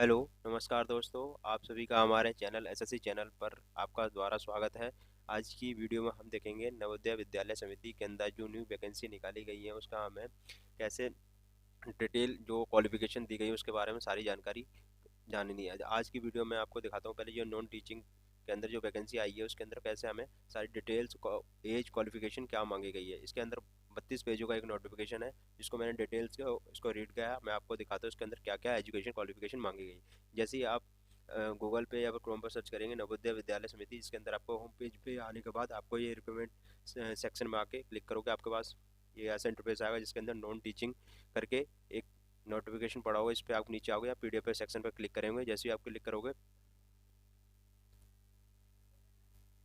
Hello, नमस्कार दोस्तों। आप सभी का हमारे चैनल एसएससी चैनल पर आपका द्वारा स्वागत है। आज की वीडियो में हम देखेंगे नवोदय विद्यालय समिति के अंदर जो न्यू वैकेंसी निकाली गई है उसका हमें कैसे डिटेल जो क्वालिफिकेशन दी गई है उसके बारे में सारी जानकारी जाननी है। आज की वीडियो में आपको दिखाता हूँ पहले जो नॉन टीचिंग के अंदर जो वैकेंसी आई है उसके अंदर कैसे हमें सारी डिटेल्स एज क्वालिफिकेशन क्या मांगी गई है। इसके अंदर 32 पेजों का एक नोटिफिकेशन है जिसको मैंने डिटेल्स के उसको रीड किया। मैं आपको दिखाता हूँ इसके अंदर क्या क्या एजुकेशन क्वालिफिकेशन मांगी गई। जैसे ही आप गूगल पे या फिर क्रोम पर सर्च करेंगे नवोदय विद्यालय समिति, इसके अंदर आपको होम पेज पे आने के बाद आपको ये रिकमेंड सेक्शन में आके क्लिक करोगे, आपके पास ये ऐसा इंटरफेस आएगा जिसके अंदर नॉन टीचिंग करके एक नोटिफिकेशन पड़ा होगा। इस पर आप नीचे आओगे या पीडीएफ सेक्शन पर क्लिक करेंगे। जैसे ही आप क्लिक करोगे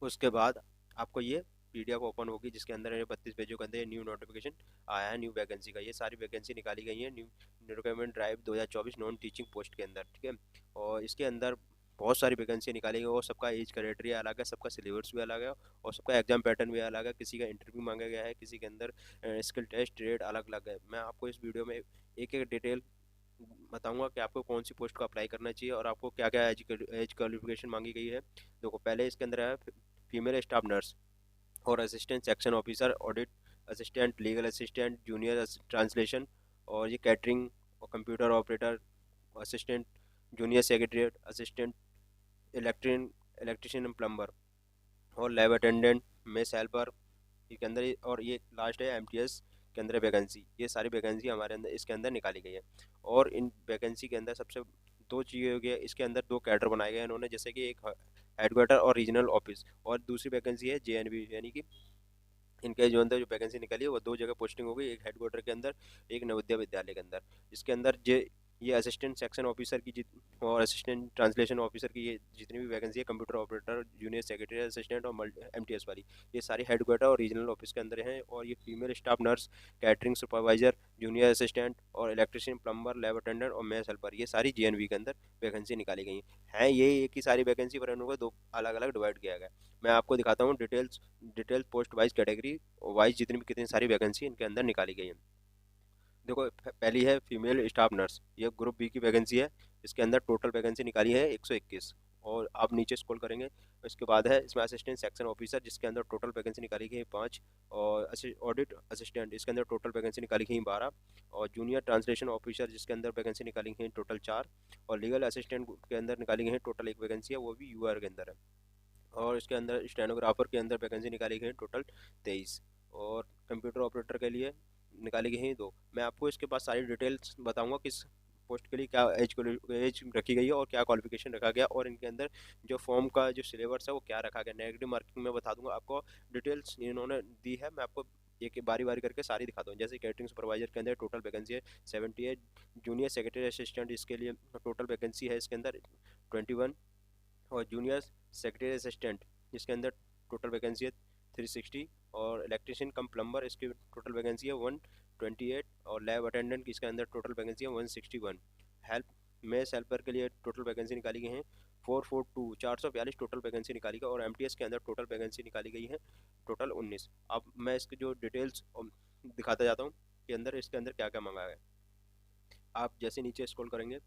उसके बाद आपको ये पीडीएफ ओपन होगी जिसके अंदर ये 32 पेजों के अंदर ये न्यू नोटिफिकेशन आया है न्यू वैकेंसी का। ये सारी वैकेंसी निकाली गई है new requirement drive 2024 non teaching post के अंदर, ठीक है। और इसके अंदर बहुत सारी वैकेंसी निकाली गई और सबका एज क्राइटेरिया अलग है, सबका सिलेबस भी अलग है और सबका एग्जाम पैटर्न भी अलग है। किसी का इंटरव्यू मांगा गया है, किसी के अंदर स्किल टेस्ट रेट अलग अलग है। मैं आपको इस वीडियो में एक एक डिटेल बताऊंगा कि आपको कौन सी पोस्ट को अप्लाई करना चाहिए और आपको क्या क्या एज क्वालिफिकेशन मांगी गई है। देखो, पहले इसके अंदर है फीमेल स्टाफ नर्स और assistant section officer, audit assistant, legal assistant, junior translation और ये कैटरिंग और computer operator assistant, junior secretariat assistant, electrician and plumber और लैब अटेंडेंट, मेस हेल्पर के अंदर और ये लास्ट है एमटीएस के अंदर वैकेंसी। ये सारी वैकेंसी हमारे अंदर इसके अंदर निकाली गई है। और इन वैकेंसी के अंदर सबसे दो चीज़ें हो गया, इसके अंदर दो कैडर बनाए गए हैं इन्होंने, जैसे कि एक हेडक्वार्टर और रीजनल ऑफिस, और दूसरी वैकेंसी है जेएनबी, यानी कि इनके जो अंदर जो वैकेंसी निकली है वो दो जगह पोस्टिंग हो गई, एक हेडक्वार्टर के अंदर, एक नवोदय विद्यालय के अंदर। इसके अंदर ये असिस्टेंट सेक्शन ऑफिसर की और असिस्टेंट ट्रांसलेशन ऑफिसर की ये जितनी भी वैकेंसी है, computer operator, junior secretary assistant और एमटीएस वाली, ये सारी हेडक्वार्टर और रीजनल ऑफिस के अंदर हैं। और ये female staff nurse, catering supervisor, junior assistant और इलेक्ट्रिशियन, प्लम्बर, लैब अटेंडेंट और मेस हेल्पर, ये सारी जेएनवी के अंदर वैकेंसी निकाली गई हैं। ये एक ही सारी वैकेंसी पर इनको दो अलग अलग डिवाइड किया गया है। मैं आपको दिखाता हूँ detail post wise category wise जितनी भी कितनी सारी वैकेंसी इनके अंदर निकाली गई है। देखो, पहली है फीमेल स्टाफ नर्स, ये ग्रुप बी की वैकेंसी है। इसके अंदर टोटल वैकेंसी निकाली है 121। और आप नीचे स्क्रॉल करेंगे इसके बाद है इसमें असिस्टेंट सेक्शन ऑफिसर, जिसके अंदर टोटल वैकेंसी निकाली गई है 5। और ऑडिट असिस्टेंट, इसके अंदर टोटल वैकेंसी निकाली गई 12। और जूनियर ट्रांसलेशन ऑफिसर, जिसके अंदर वैकेंसी निकाली गई टोटल 4। और लीगल असिस्टेंट के अंदर निकाली गई है टोटल एक वैकेंसी है, वो भी यूआर के अंदर है। और इसके अंदर स्टेनोग्राफर के अंदर वैकेंसी निकाली गई है टोटल 23। और कंप्यूटर ऑपरेटर के लिए निकाली गई हैं 2। मैं आपको इसके पास सारी डिटेल्स बताऊंगा किस पोस्ट के लिए क्या एज रखी गई है और क्या क्वालिफिकेशन रखा गया, और इनके अंदर जो फॉर्म का जो सिलेबस है वो क्या रखा गया। नेगेटिव मार्किंग में बता दूंगा आपको, डिटेल्स इन्होंने दी है। मैं आपको एक बारी बारी करके सारी दिखाता हूँ। जैसे कैटरिंग सुपरवाइजर के अंदर टोटल वैकेंसी है 78। जूनियर सेक्रेटरी असिस्टेंट, इसके लिए टोटल वैकेंसी है इसके अंदर 21। और जूनियर सेक्रेटरी असिस्टेंट, जिसके अंदर टोटल वैकेंसी है 360। और इलेक्ट्रिशियन कम प्लम्बर, इसकी टोटल वैकेंसी है 128। और लैब अटेंडेंट की इसके अंदर टोटल वैकेंसी है 161। हेल्प मेस हेल्पर के लिए टोटल वैकेंसी निकाली गई है 442 टोटल वैकेंसी निकाली गई। और एमटीएस के अंदर टोटल वैकेंसी निकाली गई है टोटल 19। अब मैं इसके जो डिटेल्स दिखाता जाता हूँ कि अंदर इसके अंदर क्या क्या मंगा है। आप जैसे नीचे स्क्रॉल करेंगे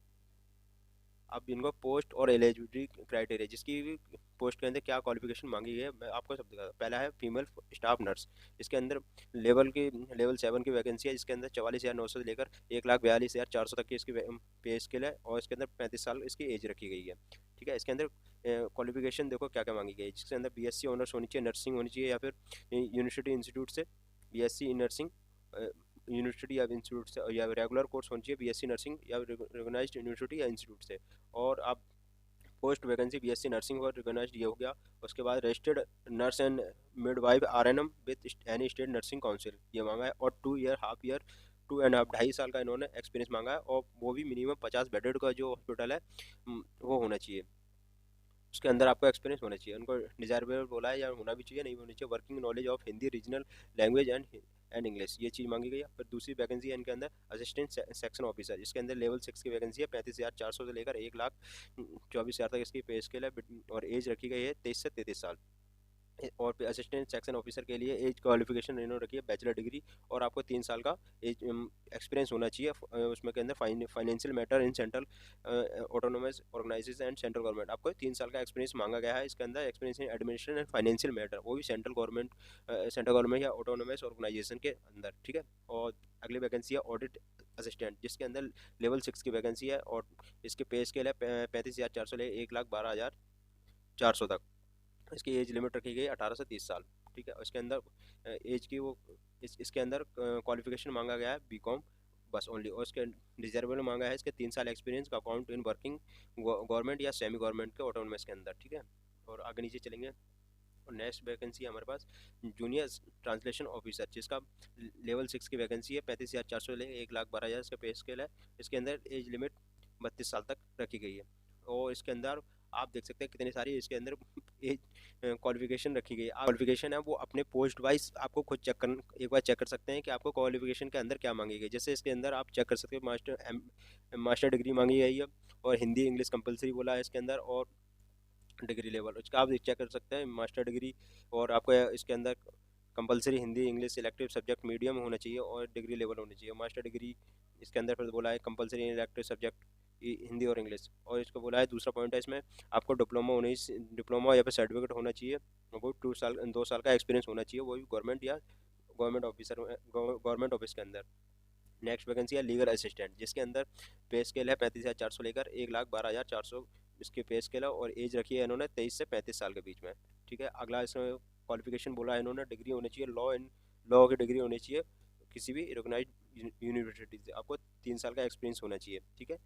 अब इनको पोस्ट और एलिजिबिलिटी क्राइटेरिया, जिसकी पोस्ट के अंदर क्या क्वालिफिकेशन मांगी गई है मैं आपको सब दिखा। पहला है फीमेल स्टाफ नर्स, इसके अंदर लेवल 7 की वैकेंसी है, जिसके अंदर 44,900 से लेकर 1,42,400 तक की इसकी पे स्केल है। और इसके अंदर 35 साल इसकी एज रखी गई है, ठीक है। इसके अंदर क्वालिफिकेशन देखो क्या क्या मांगी गई है, जिसके अंदर बीएससी ऑनर्स होनी चाहिए, नर्सिंग होनी चाहिए या फिर यूनिवर्सिटी इंस्टीट्यूट से बीएससी इन नर्सिंग, यूनिवर्सिटी या इंस्टीट्यूट से, या रेगुलर कोर्स होनी चाहिए बीएससी नर्सिंग या रिकॉग्नाइज्ड यूनिवर्सिटी या इंस्टीट्यूट से। और आप पोस्ट वैकेंसी बीएससी नर्सिंग और रिकॉग्नाइज्ड ये हो गया। उसके बाद registered nurse and midwife आरएनएम with any state nursing council ये मांगा है। और 2 ईयर 2.5 2.5 साल का इन्होंने एक्सपीरियंस मांगा है, और वो भी मिनिमम 50 बेडेड का जो हॉस्पिटल है वो होना चाहिए। उसके अंदर आपको एक्सपीरियंस होना चाहिए। उनको डिजायरेबल बोला है या होना भी चाहिए, नहीं होनी चाहिए। Working knowledge of Hindi regional language and English, ये चीज़ मांगी गई है। फिर दूसरी वैकेंसी है इनके अंदर असिस्टेंट सेक्शन ऑफिसर, जिसके अंदर लेवल 6 की वैकेंसी है 35,400 से लेकर 1,24,000 तक इसकी पे स्केल है। और एज रखी गई है 23 से 33 साल। और असिस्टेंट सेक्शन ऑफिसर के लिए एज क्वालिफिकेशन इन्होंने रखी है बैचलर डिग्री, और आपको 3 साल का एज एक्सपीरियंस होना चाहिए उसमें के अंदर financial matter in central autonomous organisation and central government. आपको 3 साल का एक्सपीरियंस मांगा गया है इसके अंदर, experience in administration and financial matter, वो भी सेंट्रल गवर्नमेंट या ऑटोनोमस ऑर्गेनाइजेशन के अंदर, ठीक है। और अगली वैकेंसी है ऑडिट असिस्टेंट, जिसके अंदर लेवल 6 की वैकेंसी है, और इसके पे स्केल है 35,400 ले 1,12,400 तक। इसकी एज लिमिट रखी गई 18 से 30 साल, ठीक है। इसके अंदर एज की वो इसके अंदर क्वालिफिकेशन मांगा गया है बीकॉम बस ओनली, और इसके डिजर्वेबल मांगा है इसके 3 साल एक्सपीरियंस का अकाउंट इन वर्किंग गवर्नमेंट या सेमी गवर्नमेंट के ऑटोनोमस के अंदर, ठीक है। और आगे नीचे चलेंगे, और नेक्स्ट वैकेंसी है हमारे पास जूनियर ट्रांसलेशन ऑफिसर, जिसका लेवल 6 की वैकेंसी है, 35,400 ले 1,12,000 इसका पे स्केल है। इसके अंदर एज लिमिट 32 साल तक रखी गई है, और इसके अंदर आप देख सकते हैं कितनी सारी इसके अंदर एज क्वालिफिकेशन रखी गई है। क्वालिफिकेशन है वो अपने पोस्ट वाइज आपको खुद एक बार चेक कर सकते हैं कि आपको क्वालिफिकेशन के अंदर क्या मांगी गई। जैसे इसके अंदर आप चेक कर सकते हो मास्टर डिग्री मांगी गई है, और हिंदी इंग्लिश कंपलसरी बोला है इसके अंदर, और डिग्री लेवल उसका आप चेक कर सकते हैं मास्टर डिग्री, और आपको इसके अंदर compulsory Hindi English selective subject medium होना चाहिए, और डिग्री लेवल होनी चाहिए मास्टर डिग्री। इसके अंदर फिर बोला है कंपलसरी इलेक्टिव सब्जेक्ट हिंदी और इंग्लिश, और इसको बोला है दूसरा पॉइंट है इसमें आपको डिप्लोमा या फिर सर्टिफिकेट होना चाहिए, वो 2 साल का एक्सपीरियंस होना चाहिए, वो भी गवर्नमेंट या गवर्नमेंट ऑफिस के अंदर। नेक्स्ट वैकेंसी है लीगल असिस्टेंट, जिसके अंदर पे स्केल है 35,400 लेकर 1,12,400 इसके पे स्केल है, और एज रखी है इन्होंने 23 से 35 साल के बीच में, ठीक है। अगला इसमें क्वालिफिकेशन बोला है इन्होंने डिग्री होनी चाहिए लॉ की डिग्री होनी चाहिए किसी भी रिकॉग्नाइज यूनिवर्सिटी से, आपको 3 साल का एक्सपीरियंस होना चाहिए, ठीक है।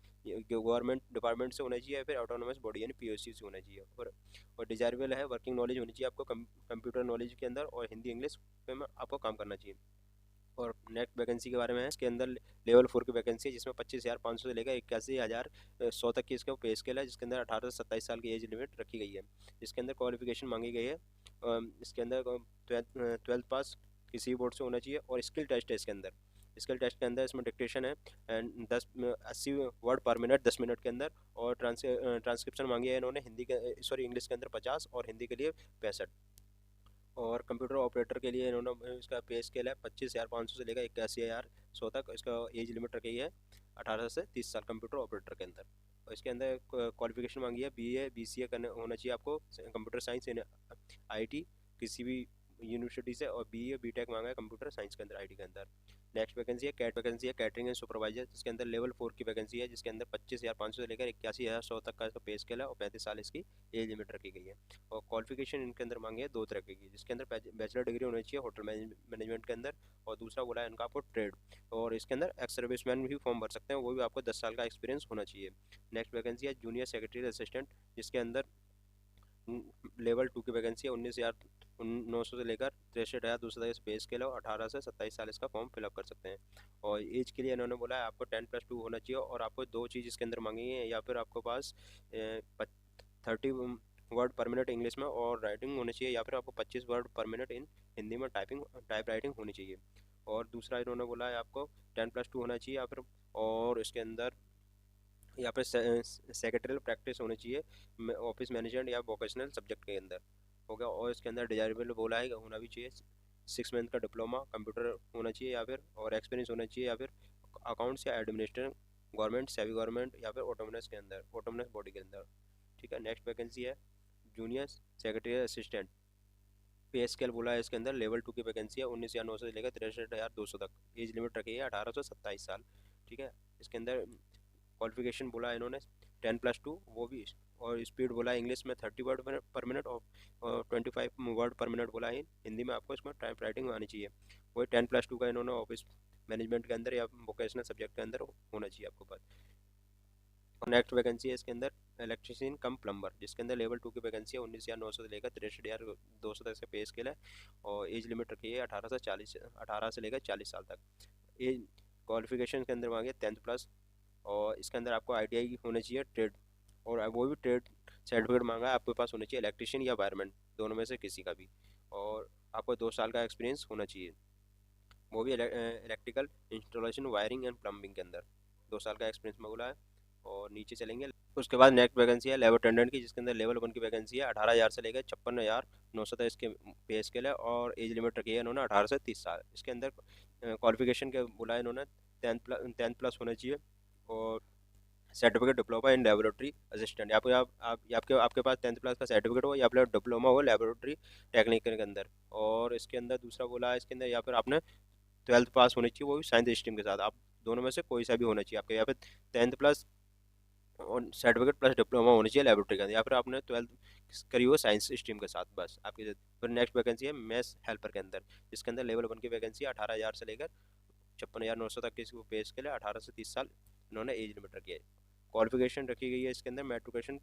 गवर्नमेंट डिपार्टमेंट से होना चाहिए या फिर ऑटोनोमस बॉडी यानी पीओसी से होना चाहिए, और डिजायरेबल है वर्किंग नॉलेज होनी चाहिए आपको कंप्यूटर नॉलेज के अंदर, और हिंदी इंग्लिश में आपको काम करना चाहिए। और नेक्स्ट वैकेंसी के बारे में है, इसके अंदर लेवल 4 की वैकेंसी है, जिसमें 25,500 से लेकर 81,100 तक की इसका पे स्केल है, जिसके अंदर 18 से 27 साल की एज लिमिट रखी गई है। इसके अंदर क्वालिफिकेशन मांगी गई है इसके अंदर 12th पास किसी बोर्ड से होना चाहिए, और स्किल टेस्ट है इसके अंदर। स्किल टेस्ट के अंदर इसमें डिक्टेशन है एंड 80 वर्ड पर मिनट 10 मिनट के अंदर, और ट्रांसक्रिप्शन मांगी है इन्होंने हिंदी के सॉरी इंग्लिश के अंदर 50 और हिंदी के लिए 65। और कंप्यूटर ऑपरेटर के लिए इन्होंने इसका पे स्केल है 25,500 से लेकर 81,100 तक, इसका एज लिमिट रखी है 18 से 30 साल कंप्यूटर ऑपरेटर के अंदर। और इसके अंदर क्वालिफिकेशन मांगी है बीए बीसीए करने होना चाहिए आपको कंप्यूटर साइंस इन आईटी किसी भी यूनिवर्सिटी से, और बीए बीटेक मांगा है कंप्यूटर साइंस के अंदर आईटी के अंदर। नेक्स्ट वैकेंसी है वैकेंसी है कैटरिंग एंड सुपरवाइजर, जिसके अंदर लेवल 4 की वैकेंसी है, जिसके अंदर 25,500 से लेकर 81,100 तक का इसका पे स्केल है, और 35 साल इसकी एज लिमिट रखी गई है। और क्वालिफिकेशन इनके अंदर मांगे हैं 2 तरह की, जिसके अंदर बैचलर डिग्री होनी चाहिए होटल मैनेजमेंट के अंदर, और दूसरा बोला है इनका आपको ट्रेड, और इसके अंदर एक्स सर्विसमैन भी फॉर्म भर सकते हैं, वो भी आपको 10 साल का एक्सपीरियंस होना चाहिए। नेक्स्ट वैकेंसी है जूनियर सेक्रेटरी असिस्टेंट, जिसके अंदर लेवल 2 की वैकेंसी है 19,900 से लेकर 63,200 तक पे स्केल है, और 18 से 27 साल इसका फॉर्म फिलअप कर सकते हैं। और एज के लिए इन्होंने बोला है आपको 10+2 होना चाहिए, और आपको 2 चीज़ इसके अंदर मांगी है, या फिर आपके पास 30 वर्ड पर मिनट इंग्लिश में और राइटिंग होनी चाहिए, या फिर आपको 25 वर्ड पर मिनट इन हिंदी में टाइप राइटिंग होनी चाहिए। और दूसरा इन्होंने बोला है आपको 10+2 होना चाहिए, या फिर और इसके अंदर यहाँ पे सेक्रेटरियल प्रैक्टिस होनी चाहिए ऑफिस मैनेजमेंट या वोकेशनल सब्जेक्ट के अंदर हो गया। और इसके अंदर डिजायरेबल बोला है होना भी चाहिए 6 मंथ का डिप्लोमा कंप्यूटर होना चाहिए, या फिर और एक्सपीरियंस होना चाहिए, या फिर अकाउंट्स या एडमिनिस्ट्रेशन गवर्नमेंट सेमी गवर्नमेंट या फिर ऑटोनोमस के अंदर ऑटोनोमस बॉडी के अंदर, ठीक है। नेक्स्ट वैकेंसी है जूनियर सेक्रेटरी असिस्टेंट, पे स्केल बोला है इसके अंदर लेवल 2 की वैकेंसी है 19,900 से लेकर 63,200 तक, एज लिमिट रखी है 18 से 27 साल, ठीक है। इसके अंदर क्वालिफिकेशन बोला है इन्होंने 10+2 वो भी, और स्पीड बोला है इंग्लिश में 30 वर्ड पर मिनट, और 25 वर्ड पर मिनट बोला है हिंदी में आपको इसमें टाइप राइटिंग आनी चाहिए। वही 10+2 का इन्होंने ऑफिस मैनेजमेंट के अंदर या वोकेशनल सब्जेक्ट के अंदर होना चाहिए आपको पास। और नेक्स्ट वैकेंसी है इसके अंदर इलेक्ट्रीशियन कम प्लम्बर, जिसके अंदर लेवल 2 की वैकेंसी है 19,900 से लेकर 63,200 तक से पे स्केल है, और एज लिमिट रखी है 18 से लेकर 40 साल तक। एज क्वालिफिकेशन के अंदर मांगे 10+, और इसके अंदर आपको आईटीआई होना चाहिए ट्रेड, और वो भी ट्रेड सर्टिफिकेट मांगा है आपके पास होना चाहिए इलेक्ट्रिशियन या वायरमैन दोनों में से किसी का भी, और आपको 2 साल का एक्सपीरियंस होना चाहिए, वो भी electrical installation wiring and plumbing के अंदर 2 साल का एक्सपीरियंस मांगा है। और नीचे चलेंगे। उसके बाद नेक्स्ट वैकेंसी है लेबर अटेंडेंट की, जिसके अंदर लेवल 1 की वैकेंसी है। 18,000 से लेकर 56,900 तक इसके पे स्केल है, और एज लिमिट रखी है इन्होंने 18 से 30 साल। इसके अंदर क्वालिफिकेशन के बोला है इन्होंने 10th प्लस होना चाहिए, और certificate diploma in laboratory assistant, या फिर आपके पास 10th प्लस का सर्टिफिकेट हो, या फिर डिप्लोमा हो लेबोरेटरी टेक्निक के अंदर। और इसके अंदर दूसरा बोला है इसके अंदर, या फिर आपने 12th पास होनी चाहिए, वो भी साइंस स्ट्रीम के साथ। आप दोनों में से कोई सा भी होना चाहिए आपके, या फिर 10th प्लस और सर्टिफिकेट प्लस डिप्लोमा होनी चाहिए लेबोरेटरी के अंदर, या फिर आपने 12th करी हो साइंस स्ट्रीम के साथ, बस आपकी। फिर नेक्स्ट वैकेंसी है मैथ्स हेल्पर के अंदर, जिसके अंदर लेवल 1 की वैकेंसी है। 18,000 से लेकर 56,900 तक के इसको पे के लिए 18 से 30 साल इन्होंने एज लिमिट रखी है। क्वालिफिकेशन रखी गई है इसके अंदर मेट्रिकुलेशन,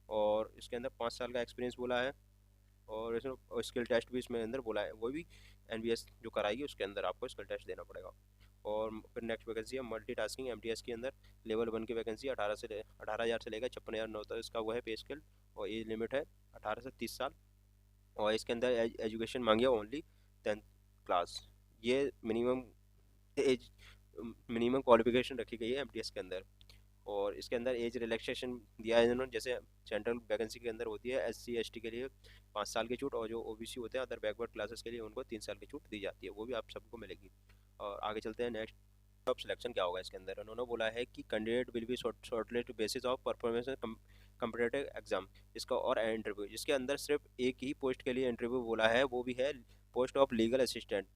और इसके अंदर 5 साल का एक्सपीरियंस बोला है, और इसमें स्किल टेस्ट भी इसमें अंदर बोला है, वो भी एनबीएस जो कराएगी उसके अंदर आपको स्किल टेस्ट देना पड़ेगा। और फिर नेक्स्ट वैकेंसी है मल्टीटास्किंग एमटीएस के अंदर, लेवल 1 की वैकेंसी 18,000 से लेकर 56,900 तक इसका वो है पे स्केल, और एज लिमिट है 18 से 30 साल। और इसके अंदर एजुकेशन मांगी है ओनली 10th क्लास। ये एज मिनिमम क्वालिफिकेशन रखी गई है एमटीएस के अंदर। और इसके अंदर एज रिलैक्सेशन दिया है इन्होंने, जैसे सेंट्रल वैकेंसी के अंदर होती है एससी एसटी के लिए 5 साल की छूट, और जो ओबीसी होते हैं अदर बैकवर्ड क्लासेस के लिए उनको 3 साल की छूट दी जाती है, वो भी आप सबको मिलेगी। और आगे चलते हैं नेक्स्ट। जॉब सिलेक्शन क्या होगा इसके अंदर, उन्होंने बोला है कि candidate will be shortlist basis of performance competitive exam, इसका और इंटरव्यू, जिसके अंदर सिर्फ एक ही पोस्ट के लिए इंटरव्यू बोला है, वो भी है पोस्ट ऑफ लीगल असिस्टेंट।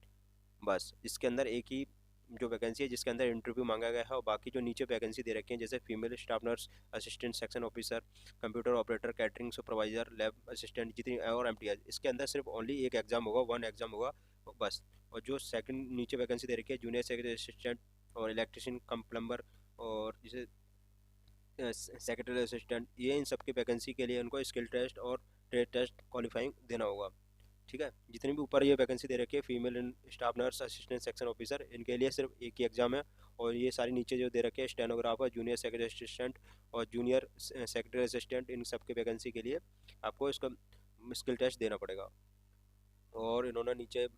बस इसके अंदर एक ही जो वैकेंसी है जिसके अंदर इंटरव्यू मांगा गया है, और बाकी जो नीचे वैकेंसी दे रखी है जैसे female staff nurse, assistant section officer, computer operator, catering supervisor, lab assistant, जितनी और एमटीएस, इसके अंदर सिर्फ ओनली एक एग्जाम होगा, 1 एग्जाम होगा बस। और जो सेकंड नीचे वैकेंसी दे रखी है जूनियर सेक्रेटरी असिस्टेंट और इलेक्ट्रिशियन कम प्लम्बर, और जिसे सेक्रेटरी असिस्टेंट, ये इन सब की वैकेंसी के लिए उनको स्किल टेस्ट और ट्रेड टेस्ट क्वालिफाइंग देना होगा। ठीक है, जितनी भी ऊपर ये वैकेंसी दे रखी है female staff nurse, assistant section officer, इनके लिए सिर्फ एक ही एग्जाम है। और ये सारी नीचे जो दे रखे हैं स्टेनोग्राफर, जूनियर सेक्रेटरी असिस्टेंट और जूनियर सेक्रेटरी असिस्टेंट, इन सब की वैकेंसी के लिए आपको इसका स्किल टेस्ट देना पड़ेगा। और इन्होंने नीचे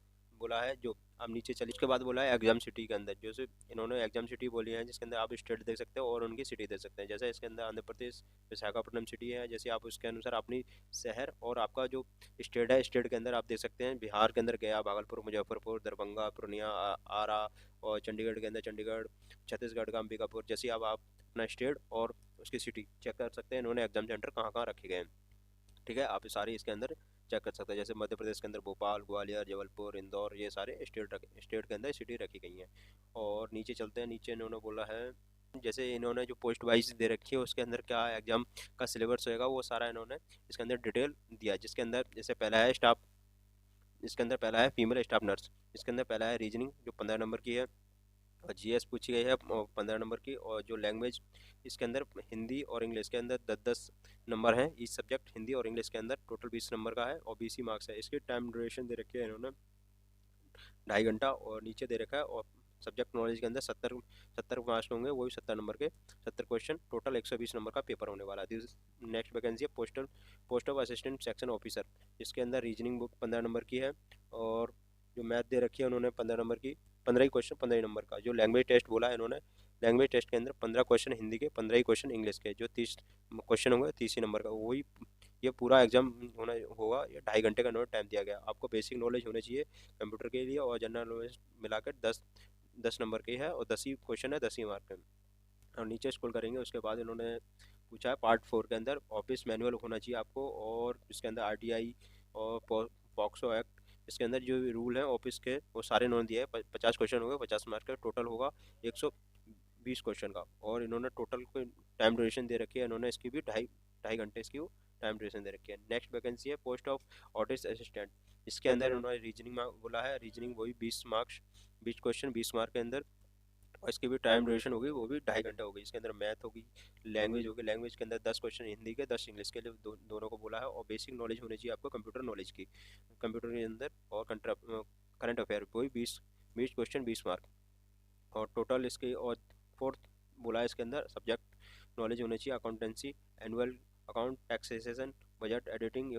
बोला है जो अब नीचे चलिए, उसके बाद बोला है एग्जाम सिटी के अंदर, जैसे इन्होंने एग्जाम सिटी बोली है जिसके अंदर आप स्टेट दे सकते हो और उनकी सिटी दे सकते हैं। जैसे इसके अंदर आंध्र प्रदेश विशाखापट्टनम सिटी है, जैसे आप उसके अनुसार अपनी शहर और आपका जो स्टेट है, स्टेट के अंदर आप दे सकते हैं। बिहार के अंदर गया भागलपुर, मुजफ्फरपुर, दरभंगा, पूर्णिया, आरा, और चंडीगढ़ के अंदर चंडीगढ़, छत्तीसगढ़ का अंबिकापुर, जैसे अब आप अपना स्टेट और उसकी सिटी चेक कर सकते हैं इन्होंने एग्जाम सेंटर कहाँ कहाँ रखे गए हैं। ठीक है, आप ये सारी इसके अंदर चेक कर सकते हैं। जैसे मध्य प्रदेश के अंदर भोपाल, ग्वालियर, जबलपुर, इंदौर, ये सारे स्टेट के अंदर सिटी रखी गई हैं। और नीचे चलते हैं, नीचे इन्होंने बोला है जैसे इन्होंने जो पोस्ट वाइज दे रखी है उसके अंदर क्या एग्जाम का सिलेबस होएगा वो सारा इन्होंने इसके अंदर डिटेल दिया है। जिसके अंदर जैसे पहला है स्टाफ, इसके अंदर पहला है फीमेल स्टाफ नर्स, इसके अंदर पहला है रीजनिंग जो 15 नंबर की है, और जीएस पूछी गई है 15 नंबर की, और जो लैंग्वेज इसके अंदर हिंदी और इंग्लिश के अंदर 10-10 नंबर है ईच सब्जेक्ट, हिंदी और इंग्लिश के अंदर टोटल 20 नंबर का है, और 20 मार्क्स है। इसकी टाइम ड्यूरेशन दे रखी है इन्होंने 2.5 घंटा, और नीचे दे रखा है और सब्जेक्ट नॉलेज के अंदर 70 मार्क्स होंगे, वही 70 नंबर के 70 क्वेश्चन, टोटल 120 नंबर का पेपर होने वाला है। नेक्स्ट वैकेंसी है post of assistant section officer, इसके अंदर रीजनिंग बुक 15 नंबर की है, और जो मैथ दे रखी है उन्होंने 15 नंबर की, 15 ही क्वेश्चन 15 ही नंबर का। जो लैंग्वेज टेस्ट बोला है इन्होंने, लैंग्वेज टेस्ट के अंदर 15 क्वेश्चन हिंदी के, 15 ही क्वेश्चन इंग्लिश के, जो 30 क्वेश्चन होंगे 30 ही नंबर का, वही ये पूरा एग्जाम होना होगा। ये 2.5 घंटे का इन्होंने टाइम दिया गया। आपको बेसिक नॉलेज होनी चाहिए कंप्यूटर के लिए, और जनरल नॉलेज मिलाकर 10 नंबर की है, और 10 ही क्वेश्चन है 10 ही मार्क है। और नीचे स्क्रॉल करेंगे उसके बाद इन्होंने पूछा है पार्ट 4 के अंदर ऑफिस मैनुअल होना चाहिए आपको, और इसके अंदर आरटीआई और पॉक्सो एक्ट, इसके अंदर जो रूल हैं ऑफिस के वो सारे इन्होंने दिए हैं। 50 क्वेश्चन हो गए, 50 मार्क का टोटल होगा 120 क्वेश्चन का, और इन्होंने टोटल टाइम ड्यूरेशन दे रखी है इन्होंने इसकी भी ढाई ढाई घंटे इसकी टाइम ड्यूरेशन दे रखी है। नेक्स्ट वैकेंसी है पोस्ट ऑफ ऑडिट असिस्टेंट, इसके अंदर उन्होंने रीजनिंग बोला है, रीजनिंग वही 20 मार्क्स, 20 क्वेश्चन 20 मार्क के अंदर, और इसकी भी टाइम ड्यूरेशन होगी वो भी 2.5 घंटे होगी। इसके अंदर मैथ होगी, लैंग्वेज होगी, लैंग्वेज के अंदर 10 क्वेश्चन हिंदी के, 10 इंग्लिश के लिए, दोनों को बोला है। और बेसिक नॉलेज होनी चाहिए आपको कंप्यूटर नॉलेज की, कंप्यूटर के अंदर, और करंट अफेयर वही 20 क्वेश्चन 20 मार्क, और टोटल इसके। और फोर्थ बोला है इसके अंदर सब्जेक्ट नॉलेज होनी चाहिए accountancy, annual account, taxation, budget editing,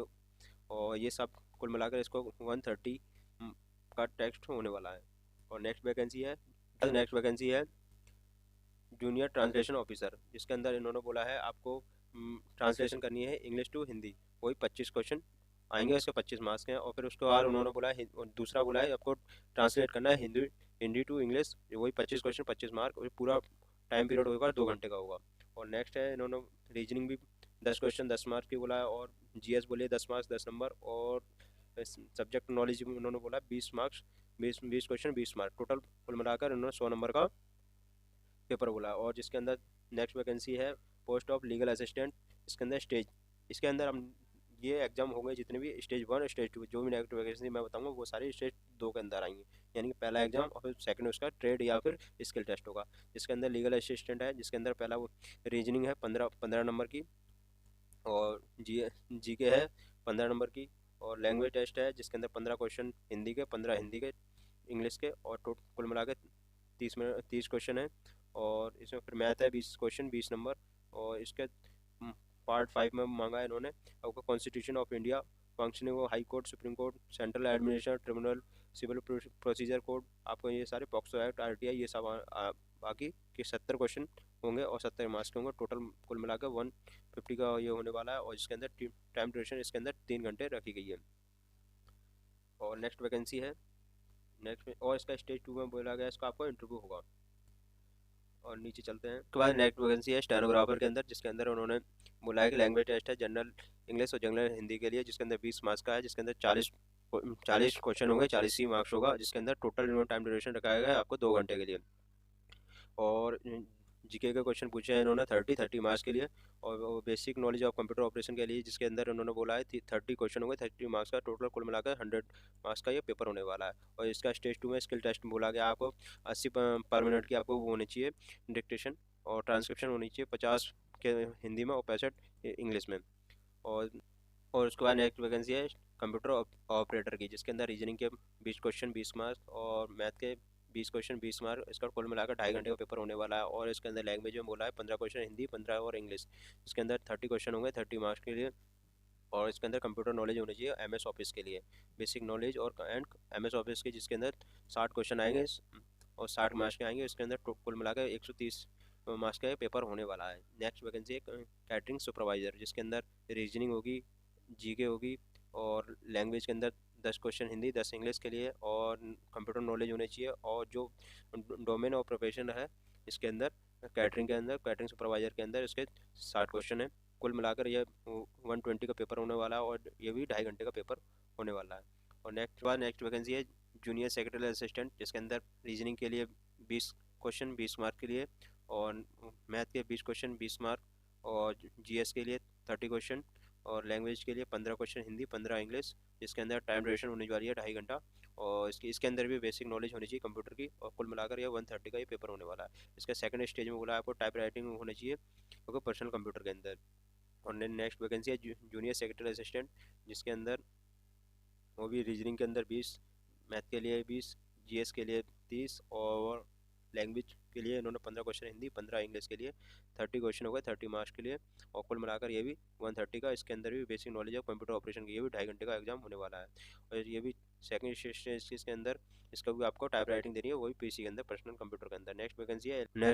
और ये सब कुल मिलाकर इसको 130 का टेक्स्ट होने वाला है। और नेक्स्ट वैकेंसी है जूनियर ट्रांसलेशन ऑफिसर, जिसके अंदर इन्होंने बोला है आपको ट्रांसलेशन करनी है इंग्लिश टू हिंदी, वही 25 क्वेश्चन आएंगे, उसके 25 मार्क्स के हैं। और फिर उसके बाद उन्होंने बोला है, और दूसरा बोला है आपको ट्रांसलेट करना है हिंदी हिंदी टू इंग्लिश, वही 25 क्वेश्चन 25 मार्क, और पूरा टाइम पीरियड होगा 2 घंटे का होगा। और नेक्स्ट है इन्होंने रीजनिंग भी 10 क्वेश्चन 10 मार्क की बोला है, और जीएस बोले 10 मार्क्स 10 नंबर, और सब्जेक्ट नॉलेज उन्होंने बोला 20 मार्क्स 20 क्वेश्चन 20 मार्क, टोटल कुल मिलाकर उन्होंने 100 नंबर का पेपर बोला। और जिसके अंदर नेक्स्ट वैकेंसी है पोस्ट ऑफ लीगल असिस्टेंट, इसके अंदर स्टेज, इसके अंदर हम ये एग्जाम होंगे जितने भी स्टेज 1 स्टेज 2, जो भी नेक्स्ट वैकेंसी मैं बताऊंगा वो सारी स्टेज 2 के अंदर आएंगे, यानी कि पहला एग्जाम और फिर सेकंड उसका ट्रेड या फिर स्किल टेस्ट होगा। जिसके अंदर लीगल असिस्टेंट है, जिसके अंदर पहला वो रीजनिंग है 15 नंबर की, और जीके है 15 नंबर की, और लैंग्वेज टेस्ट है जिसके अंदर 15 क्वेश्चन हिंदी के, 15 हिंदी के, इंग्लिश के, और कुल मिला के 30 क्वेश्चन है। और इसमें फिर मैथ है 20 क्वेश्चन 20 नंबर। और इसके पार्ट 5 में मांगा है इन्होंने आपको constitution of India, functioning of high court, supreme court, central administration tribunal, civil procedure code, आपको ये सारे पॉक्सो एक्ट आरटीआई ये सब बाकी के 70 क्वेश्चन होंगे और 70 मार्क्स के होंगे, टोटल कुल मिलाकर 150 का ये होने वाला है। और इसके अंदर टाइम ड्यूरेशन इसके अंदर 3 घंटे रखी गई है। और नेक्स्ट वैकेंसी है नेक्स्ट में, और इसका स्टेज 2 में बोला गया इसका आपको इंटरव्यू होगा। और नीचे चलते हैं, उसके बाद नेक्स्ट वैकेंसी है स्टेनोग्राफर के अंदर, जिसके अंदर उन्होंने बोला है कि लैंग्वेज टेस्ट है जनरल इंग्लिश और जनरल हिंदी के लिए, जिसके अंदर 20 मार्क्स का है, जिसके अंदर 40 क्वेश्चन होंगे, 40 ही मार्क्स होगा, जिसके अंदर टोटल टाइम ड्यूरेशन रखा गया है आपको 2 घंटे के लिए। और जीके के क्वेश्चन पूछे हैं इन्होंने 30 मार्क्स के लिए, और basic knowledge of computer operation के लिए, जिसके अंदर उन्होंने बोला है 30 क्वेश्चन होंगे, 30 मार्क्स का, टोटल कुल मिलाकर 100 मार्क्स का ये पेपर होने वाला है। और इसका स्टेज 2 में स्किल टेस्ट बोला गया आपको 80 पर मिनट की आपको वो होनी चाहिए डिक्टेशन, और ट्रांसक्रिप्शन होनी चाहिए 50 के हिंदी में और 65 इंग्लिश में। और और उसके बाद नेक्स्ट वैकेंसी है कंप्यूटर ऑपरेटर की, जिसके अंदर रीजनिंग के 20 क्वेश्चन 20 मार्क्स, और मैथ के 20 क्वेश्चन 20 मार्क, इसका कुल मिलाकर 2.5 घंटे का पेपर होने वाला है। और इसके अंदर लैंग्वेज में बोला है 15 क्वेश्चन हिंदी 15 और इंग्लिश, इसके अंदर 30 क्वेश्चन होंगे 30 मार्क्स के लिए। और इसके अंदर कंप्यूटर नॉलेज होनी चाहिए एमएस ऑफिस के लिए, बेसिक नॉलेज और एंड एमएस ऑफिस के, जिसके अंदर 60 क्वेश्चन आएंगे और 60 मार्क्स के आएंगे, इसके अंदर कुल मिलाकर 130 मार्क्स का पेपर होने वाला है। नेक्स्ट वैकेंसी है कैटरिंग सुपरवाइजर, जिसके अंदर रीजनिंग होगी, जीके होगी, और लैंग्वेज के अंदर 10 क्वेश्चन हिंदी 10 इंग्लिश के लिए, और कंप्यूटर नॉलेज होनी चाहिए, और जो डोमेन और प्रोफेशन है इसके अंदर कैटरिंग के अंदर कैटरिंग सुपरवाइजर के अंदर इसके 60 क्वेश्चन है। कुल मिलाकर ये 120 का पेपर होने वाला है, और ये भी 2.5 घंटे का पेपर होने वाला है। और नेक्स्ट वैकेंसी है जूनियर सेक्रेटरी असिस्टेंट, जिसके अंदर रीजनिंग के लिए 20 क्वेश्चन 20 मार्क के लिए, और मैथ के 20 क्वेश्चन 20 मार्क, और जीएस के लिए 30 क्वेश्चन, और लैंग्वेज के लिए 15 क्वेश्चन हिंदी 15 इंग्लिश, जिसके अंदर टाइम ड्यूरेशन होने वाली है 2.5 घंटा। और इसके अंदर भी बेसिक नॉलेज होनी चाहिए कंप्यूटर की, और कुल मिलाकर ये 130 का ये पेपर होने वाला है। इसका सेकंड स्टेज में बोला है आपको टाइप राइटिंग होनी चाहिए क्योंकि पर्सनल कंप्यूटर के अंदर। और नेक्स्ट वैकेंसी है जूनियर सेक्रेटरी असिस्टेंट, जिसके अंदर वो भी रीजनिंग के अंदर 20, मैथ के लिए 20, जीएस के लिए 30, और लैंग्वेज के लिए इन्होंने 15 क्वेश्चन हिंदी 15 इंग्लिश के लिए 30 क्वेश्चन हो गए 30 मार्क्स के लिए, और कुल मिलाकर ये भी 130 का। इसके अंदर भी basic knowledge of computer operation की, ये भी 2.5 घंटे का एग्जाम होने वाला है। और ये भी सेकंड स्टेज के अंदर इसका भी आपको टाइप राइटिंग देनी है, वही पीसी के अंदर पर्सनल कंप्यूटर के अंदर। नेक्स्ट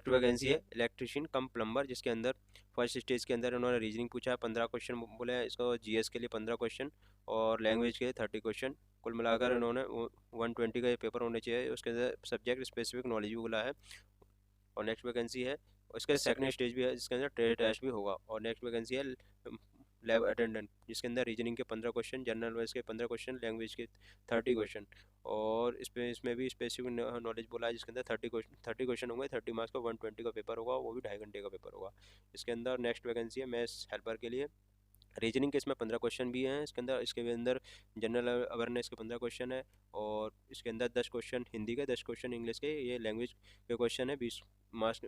वैकेंसी है इलेक्ट्रिशियन कम प्लम्बर, जिसके अंदर फर्स्ट स्टेज के अंदर उन्होंने रीजनिंग पूछा है 15 क्वेश्चन बोले हैं इसको, जीएस के लिए 15 क्वेश्चन, और लैंग्वेज के लिए 30 क्वेश्चन, कुल मिलाकर इन्होंने 120 का ये पेपर होने चाहिए। उसके अंदर सब्जेक्ट स्पेसिफिक नॉलेज भी बोला है। और नेक्स्ट वैकेंसी है उसके सेकंड स्टेज भी है, जिसके अंदर ट्रेड टेस्ट भी होगा। और नेक्स्ट वैकेंसी है लैब अटेंडेंट, जिसके अंदर रीजनिंग के 15 क्वेश्चन, जनरल नॉलेज के 15 क्वेश्चन, लैंग्वेज के 30 क्वेश्चन, और इसमें भी स्पेसिफिक नॉलेज बोला है, जिसके अंदर 30 क्वेश्चन होंगे 30 मार्क्स का, 120 का पेपर होगा, वो भी 2.5 घंटे का पेपर होगा। इसके अंदर नेक्स्ट वैकेंसी है मैथ्स हेल्पर के लिए, रीजनिंग के इसमें 15 क्वेश्चन भी हैं इसके अंदर। इसके भी अंदर जनरल अवेयरनेस के 15 क्वेश्चन है, और इसके अंदर 10 क्वेश्चन हिंदी के 10 क्वेश्चन इंग्लिश के, ये लैंग्वेज के क्वेश्चन है 20 मार्क्स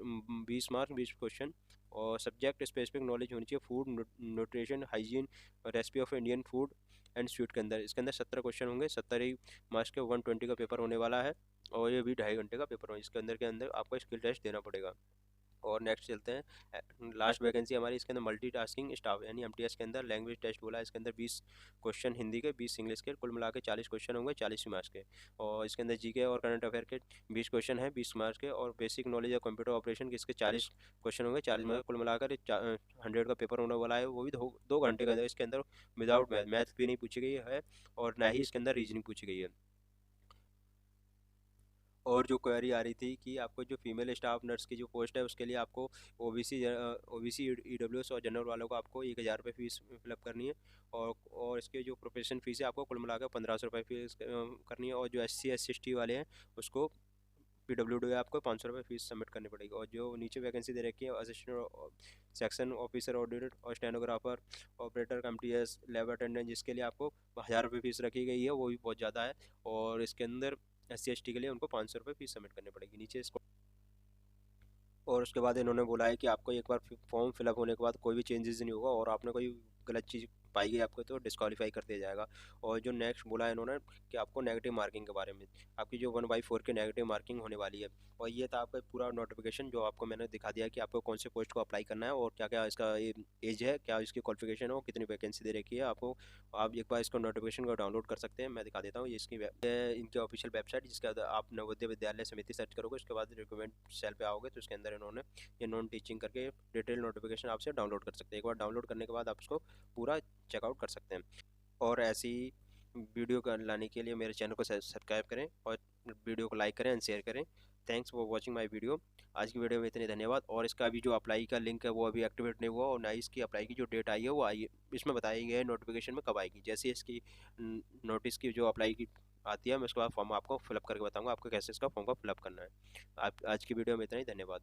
20 क्वेश्चन। और सब्जेक्ट स्पेसिफिक नॉलेज होनी चाहिए food nutrition hygiene recipe of Indian food and sweet के अंदर। इसके अंदर 70 क्वेश्चन होंगे 70 ही मार्क्स के, 120 का पेपर होने वाला है, और ये भी 2.5 घंटे का पेपर हो। इसके अंदर आपको स्किल टेस्ट देना पड़ेगा। और नेक्स्ट चलते हैं, लास्ट वैकेंसी हमारी इसके अंदर मल्टीटास्किंग स्टाफ यानी एमटीएस के अंदर लैंग्वेज टेस्ट बोला है। इसके अंदर 20 क्वेश्चन हिंदी के, 20 इंग्लिश के, कुल मिला के 40 क्वेश्चन होंगे, 40 मार्क्स के। और इसके अंदर जीके और करंट अफेयर के 20 क्वेश्चन हैं, 20 मार्क्स के। और basic knowledge of computer operation के इसके 40 क्वेश्चन होंगे, 40 मार्क्स। कुल मिलाकर 100 का पेपर होने वाला है, वो भी 2 घंटे के अंदर। इसके अंदर विदाउट मैथ भी नहीं पूछी गई है और ना ही इसके अंदर रीजनिंग पूछी गई है। और जो क्वेरी आ रही थी कि आपको जो फीमेल स्टाफ नर्स की जो पोस्ट है उसके लिए आपको ओबीसी ईडब्ल्यूएस और जनरल वालों को आपको 1000 रुपये फीस फिलअप करनी है। और इसके जो प्रोफेशन फीस है आपको कुल मिलाकर 1500 रुपये फीस करनी है। और जो SC/ST वाले हैं उसको PWD आपको 500 रुपये फीस सबमिट करनी पड़ेगी। और जो नीचे वैकेंसी दे रखी है असिस्टेंट सेक्शन ऑफिसर ऑडिटर और stenographer operator MTS lab attendant, जिसके लिए आपको 1000 रुपये फीस रखी गई है, वो भी बहुत ज़्यादा है। और इसके अंदर SC/ST के लिए उनको 500 रुपये फीस सबमिट करनी पड़ेगी नीचे इसको। और उसके बाद इन्होंने बोला है कि आपको एक बार फॉर्म फिलअप होने के बाद कोई भी चेंजेस नहीं होगा और आपने कोई गलत चीज़ पाई गई आपको तो डिस्क्वालीफाई कर दिया जाएगा। और जो नेक्स्ट बोला है इन्होंने कि आपको नेगेटिव मार्किंग के बारे में, आपकी जो 1/4 की नेगेटिव मार्किंग होने वाली है। और ये था आपका पूरा नोटिफिकेशन जो आपको मैंने दिखा दिया कि आपको कौन से पोस्ट को अप्लाई करना है और क्या क्या इसका एज है, क्या इसकी क्वालिफिकेशन है और कितनी वैकेंसी दे रखी है आपको। आप एक बार इसको नोटिफिकेशन को डाउनलोड कर सकते हैं, मैं दिखा देता हूँ। ये इसकी इनके ऑफिशियल वेबसाइट, जिसके बाद आप नवोदय विद्यालय समिति सर्च करोगे, उसके बाद रिक्रूटमेंट सेल पे आओगे तो उसके अंदर इन्होंने ये नॉन टीचिंग करके डिटेल नोटिफिकेशन आपसे डाउनलोड कर सकते हैं। एक बार डाउनलोड करने के बाद आप उसको पूरा चेकआउट कर सकते हैं। और ऐसी वीडियो का लाने के लिए मेरे चैनल को सब्सक्राइब करें और वीडियो को लाइक करें एंड शेयर करें। Thanks for watching my video. आज की वीडियो में इतने धन्यवाद। और इसका अभी जो अप्लाई का लिंक है वो अभी एक्टिवेट नहीं हुआ और ना ही इसकी अप्लाई की जो डेट आई है वो आई है। इसमें बताया गया है नोटिफिकेशन में कब आएगी। जैसे इसकी नोटिस की जो अप्लाई की आती है मैं उसके बाद फॉर्म आपको फिलअप करके बताऊंगा आपको कैसे इसका फॉर्म का फिलअप करना है। आप आज की वीडियो में इतना ही, धन्यवाद।